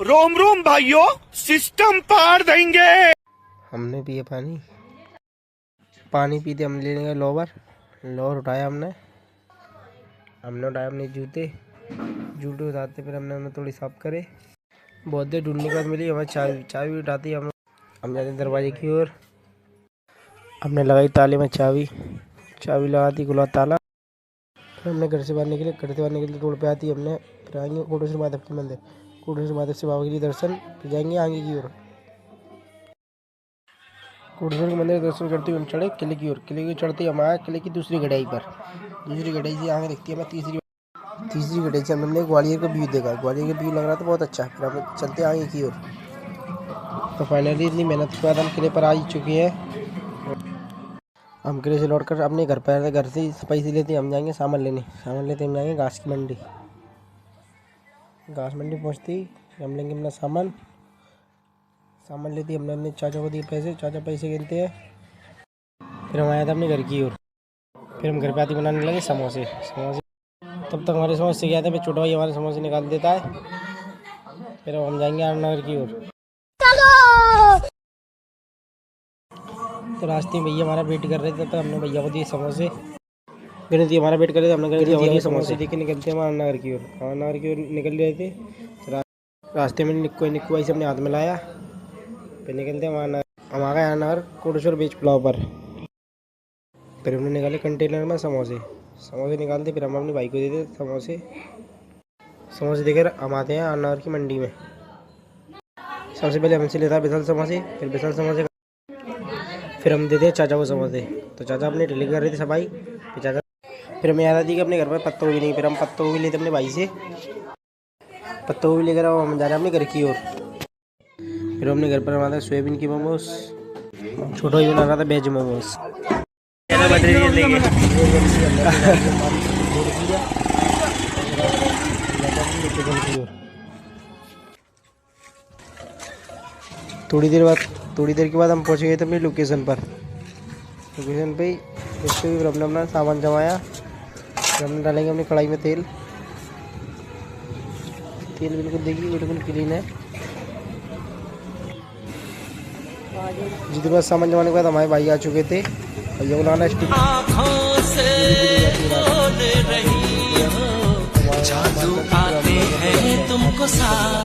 रोम रोम भाइयों, सिस्टम पार देंगे। हमने पिए पानी पीते हम लेने गए लोवर उठाया हमने उठाया अपने जूते उठाते फिर हमने थोड़ी साफ करे। बहुत देर ढूंढने के बाद मिली हमें चाबी भी उठाती। हम जाते दरवाजे की ओर। हमने लगाई ताले में चाबी लगा दी, खुला ताला। फिर हमने घर से बाहर निकले रोड पे आती हमने फिर आएंगे कोटेश्वर माधव के मंदिर, कोटेश्वर माधव से बाबा के लिए दर्शन, फिर जाएंगे आगे की ओर। कोटेश्वर के मंदिर दर्शन करते हुए हम चढ़े किले की ओर। किले की चढ़ते हम आए किले की दूसरी गढ़ाई पर। दूसरी गढ़ाई से आगे दिखती है हमें तीसरी गढ़ाई से हमने ग्वालियर का व्यू देखा। ग्वालियर का व्यू लग रहा था बहुत अच्छा। फिर हम चलते आगे की ओर। तो फाइनली इतनी मेहनत के बाद हम किले पर आ ही चुके हैं। हम किले से लौटकर अपने घर पर घर से पैसे लेते हम जाएंगे सामान लेते हम जाएंगे घास मंडी पहुँचते हम लेंगे अपना सामान लेते हमने अपने चाचा को दिए पैसे। चाचा पैसे गिनते हैं। फिर हम आया था अपने घर की ओर। फिर हम घर पे आते बनाने लगे समोसे। तब तक हमारे समोसे गया था। फिर छोटा भाई हमारे समोसे निकाल देता है। फिर हम जाएंगे आनंदनगर की ओर। तो रास्ते में भैया हमारा वेट कर रहे थे, तो हमने भैया को दिए समोसे। गणित हमारा वेट कर रहे थे, हमने दिए समोसे देके निकलते हम आनंदनगर की ओर। निकल रहे थे रास्ते में निक्कू भाई से अपने हाथ में लाया। फिर निकलते हम आ गए आनंदनगर कोटेश्वर बीच पुलाव पर। फिर हमने निकाले कंटेनर में समोसे निकालते। फिर हम अपने भाई को देते समोसे देकर हम आते हैं आनंदनगर की मंडी में। सबसे पहले हमसे लेता है विशाल समोसे। फिर विशाल समोसे फिर हम देते हैं चाचा को समोसे। तो चाचा अपने ठेले कर रहे थे सफाई। फिर हमें याद आती कि अपने घर पर पत्ता गोभी नहीं। फिर हम पत्ता गोभी लेते अपने भाई से। पत्ता गोभी लेकर हम जा रहे हैं अपने घर की ओर। फिर हमने घर पर बनाया सोयाबीन की मोमोज। छोटा ही बना रहा था वेज मोमोज। थोड़ी देर के बाद हम पहुंच गए थे अपनी लोकेशन पे देखते हुए हमने अपना सामान जमाया। फिर हमने डालेंगे अपनी कढ़ाई में तेल बिल्कुल देखिए बिल्कुल क्लीन है। जितने बाद सामान जमाने के बाद हमारे भाई आ चुके थे। भैया को लगाना स्टिक